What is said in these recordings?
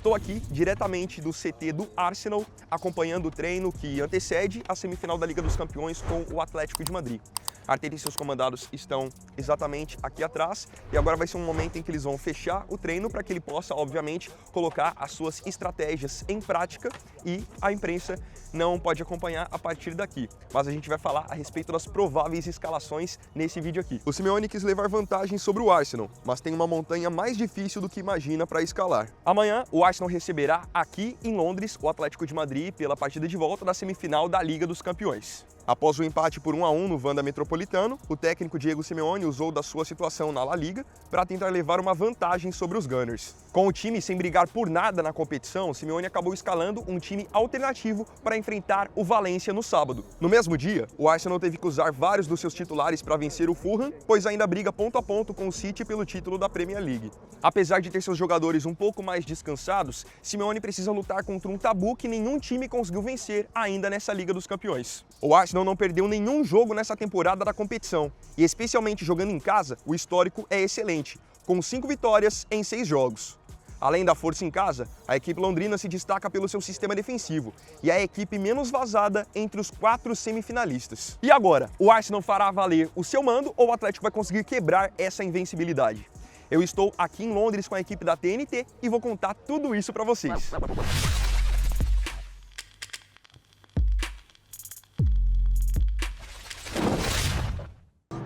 Estou aqui diretamente do CT do Arsenal, acompanhando o treino que antecede a semifinal da Liga dos Campeões com o Atlético de Madrid. Arteta e seus comandados estão exatamente aqui atrás e agora vai ser um momento em que eles vão fechar o treino para que ele possa, obviamente, colocar as suas estratégias em prática e a imprensa não pode acompanhar a partir daqui. Mas a gente vai falar a respeito das prováveis escalações nesse vídeo aqui. O Simeone quis levar vantagem sobre o Arsenal, mas tem uma montanha mais difícil do que imagina para escalar. Amanhã, o Arsenal receberá aqui em Londres o Atlético de Madrid pela partida de volta da semifinal da Liga dos Campeões. Após o empate por 1-1 no Wanda Metropolitano, o técnico Diego Simeone usou da sua situação na La Liga para tentar levar uma vantagem sobre os Gunners. Com o time sem brigar por nada na competição, Simeone acabou escalando um time alternativo para enfrentar o Valência no sábado. No mesmo dia, o Arsenal teve que usar vários dos seus titulares para vencer o Fulham, pois ainda briga ponto a ponto com o City pelo título da Premier League. Apesar de ter seus jogadores um pouco mais descansados, Simeone precisa lutar contra um tabu que nenhum time conseguiu vencer ainda nessa Liga dos Campeões. O Arsenal não perdeu nenhum jogo nessa temporada da competição, e especialmente jogando em casa, o histórico é excelente, com 5 vitórias em 6 jogos. Além da força em casa, a equipe londrina se destaca pelo seu sistema defensivo e é a equipe menos vazada entre os 4 semifinalistas. E agora, o Arsenal fará valer o seu mando ou o Atlético vai conseguir quebrar essa invencibilidade? Eu estou aqui em Londres com a equipe da TNT e vou contar tudo isso para vocês.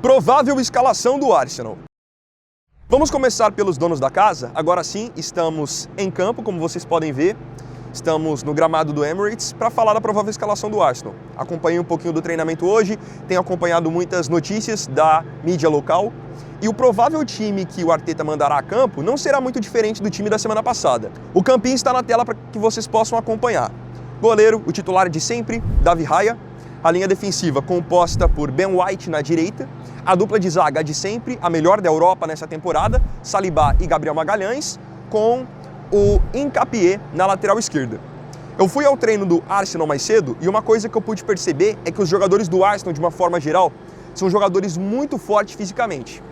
Provável escalação do Arsenal. Vamos começar pelos donos da casa. Agora sim, estamos em campo, como vocês podem ver. Estamos no gramado do Emirates para falar da provável escalação do Arsenal. Acompanhei um pouquinho do treinamento hoje, tenho acompanhado muitas notícias da mídia local. E o provável time que o Arteta mandará a campo não será muito diferente do time da semana passada. O campinho está na tela para que vocês possam acompanhar. Goleiro, o titular de sempre, David Raya. A linha defensiva composta por Ben White na direita. A dupla de zaga de sempre, a melhor da Europa nessa temporada, Saliba e Gabriel Magalhães, com o Hincapié na lateral esquerda. Eu fui ao treino do Arsenal mais cedo e uma coisa que eu pude perceber é que os jogadores do Arsenal, de uma forma geral, são jogadores muito fortes fisicamente.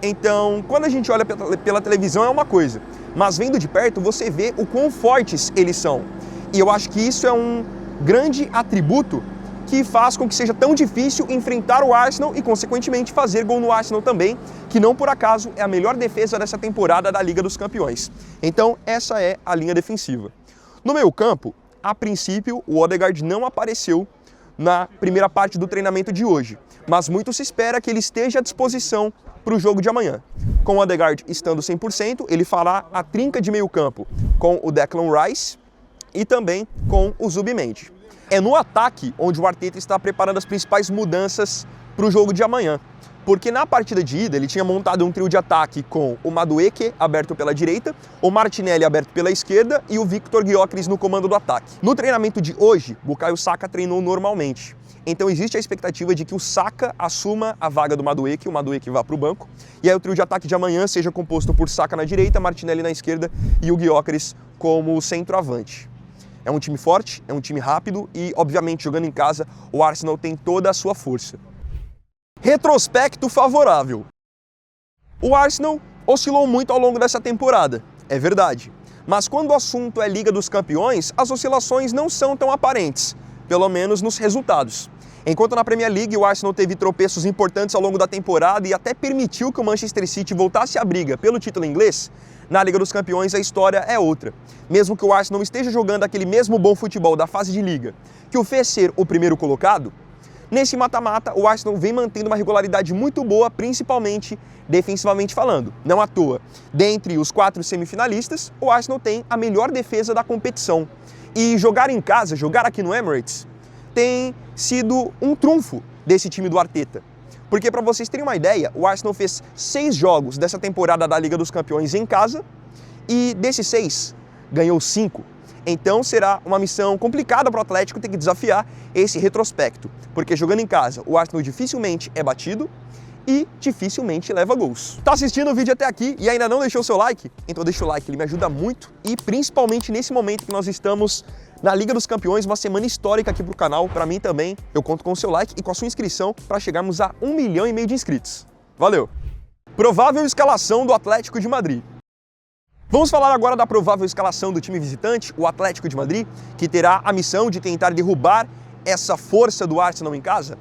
Então, quando a gente olha pela televisão é uma coisa, mas vendo de perto você vê o quão fortes eles são. E eu acho que isso é um grande atributo que faz com que seja tão difícil enfrentar o Arsenal e, consequentemente, fazer gol no Arsenal também, que não por acaso é a melhor defesa dessa temporada da Liga dos Campeões. Então, essa é a linha defensiva. No meio-campo, a princípio, o Odegaard não apareceu na primeira parte do treinamento de hoje, mas muito se espera que ele esteja à disposição para o jogo de amanhã. Com o Odegaard estando 100%, ele fará a trinca de meio-campo com o Declan Rice e também com o Zubimendi. É no ataque onde o Arteta está preparando as principais mudanças para o jogo de amanhã. Porque na partida de ida ele tinha montado um trio de ataque com o Madueke aberto pela direita, o Martinelli aberto pela esquerda e o Viktor Gyökeres no comando do ataque. No treinamento de hoje, Bukayo Saka treinou normalmente. Então existe a expectativa de que o Saka assuma a vaga do Madueke, o Madueke vá para o banco. E aí o trio de ataque de amanhã seja composto por Saka na direita, Martinelli na esquerda e o Gyökeres como centroavante. É um time forte, é um time rápido e, obviamente, jogando em casa, o Arsenal tem toda a sua força. Retrospecto favorável. O Arsenal oscilou muito ao longo dessa temporada, é verdade. Mas quando o assunto é Liga dos Campeões, as oscilações não são tão aparentes, pelo menos nos resultados. Enquanto na Premier League o Arsenal teve tropeços importantes ao longo da temporada e até permitiu que o Manchester City voltasse à briga pelo título inglês, na Liga dos Campeões a história é outra. Mesmo que o Arsenal esteja jogando aquele mesmo bom futebol da fase de Liga, que o fez ser o primeiro colocado, nesse mata-mata o Arsenal vem mantendo uma regularidade muito boa, principalmente defensivamente falando. Não à toa, dentre os 4 semifinalistas, o Arsenal tem a melhor defesa da competição. E jogar em casa, jogar aqui no Emirates, tem sido um trunfo desse time do Arteta. Porque, para vocês terem uma ideia, o Arsenal fez 6 jogos dessa temporada da Liga dos Campeões em casa e desses 6, ganhou 5. Então será uma missão complicada para o Atlético ter que desafiar esse retrospecto. Porque jogando em casa, o Arsenal dificilmente é batido e dificilmente leva gols. Tá assistindo o vídeo até aqui e ainda não deixou o seu like? Então deixa o like, ele me ajuda muito e principalmente nesse momento que nós estamos na Liga dos Campeões, uma semana histórica aqui pro canal, para mim também. Eu conto com o seu like e com a sua inscrição para chegarmos a 1,5 milhão de inscritos. Valeu! Provável escalação do Atlético de Madrid. Vamos falar agora da provável escalação do time visitante, o Atlético de Madrid, que terá a missão de tentar derrubar essa força do Arsenal em casa.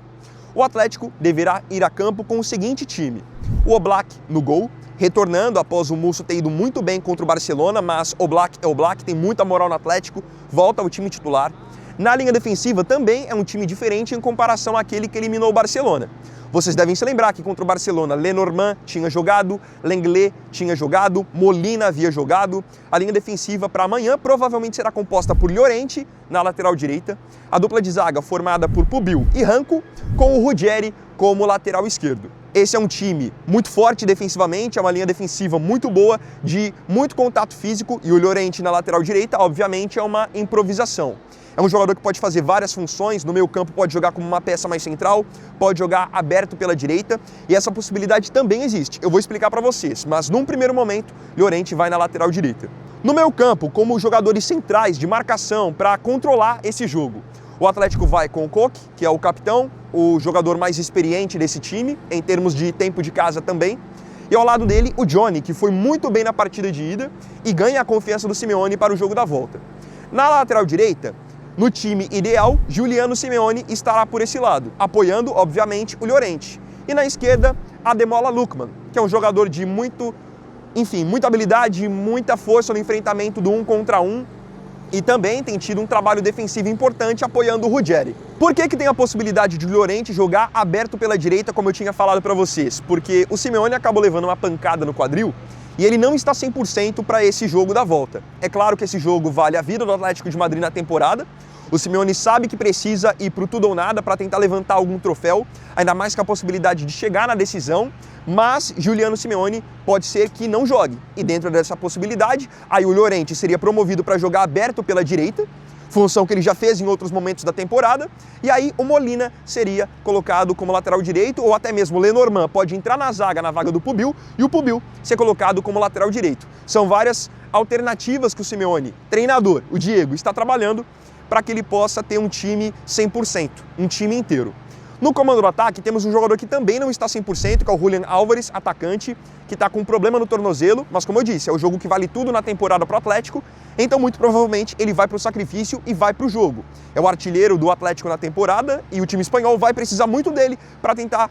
O Atlético deverá ir a campo com o seguinte time: o Oblak no gol, retornando após o Musso ter ido muito bem contra o Barcelona, mas Oblak é Oblak, tem muita moral no Atlético, volta ao time titular. Na linha defensiva também é um time diferente em comparação àquele que eliminou o Barcelona. Vocês devem se lembrar que contra o Barcelona, Lenormand tinha jogado, Lenglet tinha jogado, Molina havia jogado. A linha defensiva para amanhã provavelmente será composta por Llorente na lateral direita, a dupla de zaga formada por Pubil e Ranco, com o Ruggeri como lateral esquerdo. Esse é um time muito forte defensivamente, é uma linha defensiva muito boa, de muito contato físico, e o Llorente na lateral direita, obviamente, é uma improvisação. É um jogador que pode fazer várias funções, no meio campo pode jogar como uma peça mais central, pode jogar aberto pela direita, e essa possibilidade também existe. Eu vou explicar para vocês, mas num primeiro momento, Llorente vai na lateral direita. No meio campo, como jogadores centrais de marcação para controlar esse jogo, o Atlético vai com o Koke, que é o capitão, o jogador mais experiente desse time, em termos de tempo de casa também. E ao lado dele, o Johnny, que foi muito bem na partida de ida e ganha a confiança do Simeone para o jogo da volta. Na lateral direita, no time ideal, Giuliano Simeone estará por esse lado, apoiando, obviamente, o Llorente. E na esquerda, Ademola Lookman, que é um jogador de muita habilidade, muita força no enfrentamento do 1 contra 1, e também tem tido um trabalho defensivo importante apoiando o Ruggeri. Por que tem a possibilidade de Llorente jogar aberto pela direita, como eu tinha falado para vocês? Porque o Simeone acabou levando uma pancada no quadril e ele não está 100% para esse jogo da volta. É claro que esse jogo vale a vida do Atlético de Madrid na temporada. O Simeone sabe que precisa ir para o tudo ou nada para tentar levantar algum troféu, ainda mais com a possibilidade de chegar na decisão, mas Giuliano Simeone pode ser que não jogue. E dentro dessa possibilidade, aí o Llorente seria promovido para jogar aberto pela direita, função que ele já fez em outros momentos da temporada, e aí o Molina seria colocado como lateral direito, ou até mesmo o Lenormand pode entrar na zaga, na vaga do Pubil, e o Pubil ser colocado como lateral direito. São várias alternativas que o Simeone, treinador, o Diego, está trabalhando para que ele possa ter um time 100%, um time inteiro. No comando do ataque, temos um jogador que também não está 100%, que é o Julián Álvares, atacante, que está com um problema no tornozelo, mas como eu disse, é o jogo que vale tudo na temporada para o Atlético, então muito provavelmente ele vai para o sacrifício e vai para o jogo. É o artilheiro do Atlético na temporada e o time espanhol vai precisar muito dele para tentar,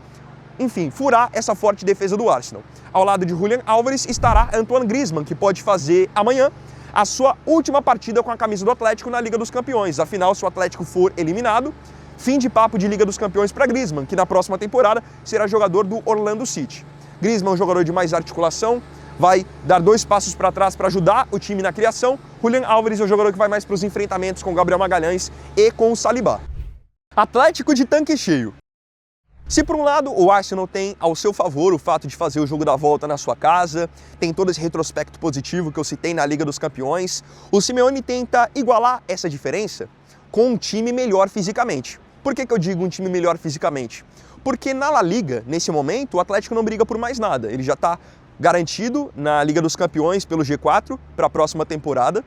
furar essa forte defesa do Arsenal. Ao lado de Julián Álvares estará Antoine Griezmann, que pode fazer amanhã a sua última partida com a camisa do Atlético na Liga dos Campeões. Afinal, se o Atlético for eliminado, fim de papo de Liga dos Campeões para Griezmann, que na próxima temporada será jogador do Orlando City. Griezmann é um jogador de mais articulação, vai dar 2 passos para trás para ajudar o time na criação. Julián Álvares é um jogador que vai mais para os enfrentamentos com Gabriel Magalhães e com o Saliba. Atlético de tanque cheio. Se por um lado o Arsenal tem ao seu favor o fato de fazer o jogo da volta na sua casa, tem todo esse retrospecto positivo que eu citei na Liga dos Campeões, o Simeone tenta igualar essa diferença com um time melhor fisicamente. Por que eu digo um time melhor fisicamente? Porque na La Liga, nesse momento, o Atlético não briga por mais nada. Ele já está garantido na Liga dos Campeões pelo G4 para a próxima temporada.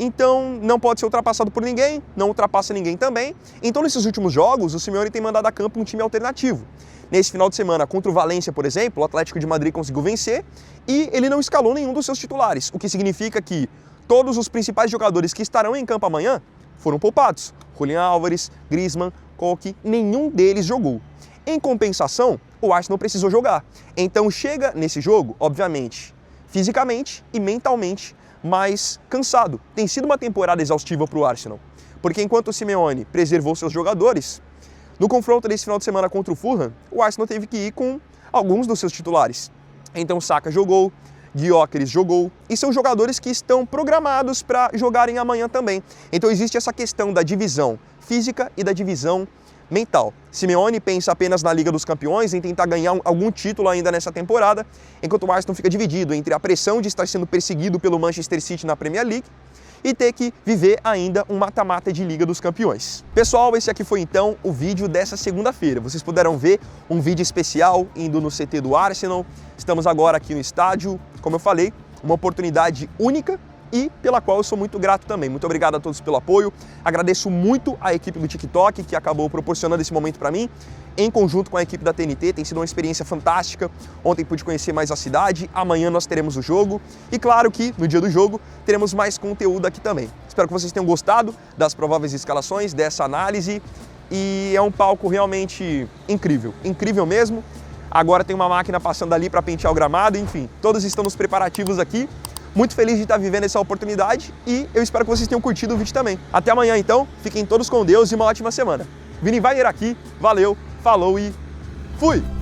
Então não pode ser ultrapassado por ninguém, não ultrapassa ninguém também. Então nesses últimos jogos, o Simeone tem mandado a campo um time alternativo. Nesse final de semana, contra o Valência, por exemplo, o Atlético de Madrid conseguiu vencer e ele não escalou nenhum dos seus titulares, o que significa que todos os principais jogadores que estarão em campo amanhã foram poupados. Julián Álvares, Griezmann, Koke, nenhum deles jogou. Em compensação, o Arsenal precisou jogar. Então chega nesse jogo, obviamente, fisicamente e mentalmente mais cansado. Tem sido uma temporada exaustiva para o Arsenal, porque enquanto o Simeone preservou seus jogadores, no confronto desse final de semana contra o Fulham, o Arsenal teve que ir com alguns dos seus titulares. Então Saka jogou, Gyökeres jogou, e são jogadores que estão programados para jogarem amanhã também. Então existe essa questão da divisão física e da divisão mental. Simeone pensa apenas na Liga dos Campeões, em tentar ganhar algum título ainda nessa temporada, enquanto o Arsenal fica dividido entre a pressão de estar sendo perseguido pelo Manchester City na Premier League e ter que viver ainda um mata-mata de Liga dos Campeões. Pessoal, esse aqui foi então o vídeo dessa segunda-feira. Vocês puderam ver um vídeo especial indo no CT do Arsenal. Estamos agora aqui no estádio, como eu falei, uma oportunidade única e pela qual eu sou muito grato também. Muito obrigado a todos pelo apoio, agradeço muito a equipe do TikTok que acabou proporcionando esse momento para mim, em conjunto com a equipe da TNT, tem sido uma experiência fantástica. Ontem pude conhecer mais a cidade, amanhã nós teremos o jogo e claro que no dia do jogo teremos mais conteúdo aqui também. Espero que vocês tenham gostado das prováveis escalações, dessa análise, e é um palco realmente incrível, incrível mesmo. Agora tem uma máquina passando ali para pentear o gramado, enfim, todos estão nos preparativos aqui. Muito feliz de estar vivendo essa oportunidade e eu espero que vocês tenham curtido o vídeo também. Até amanhã então, fiquem todos com Deus e uma ótima semana. Vini Wagner aqui, valeu, falou e fui!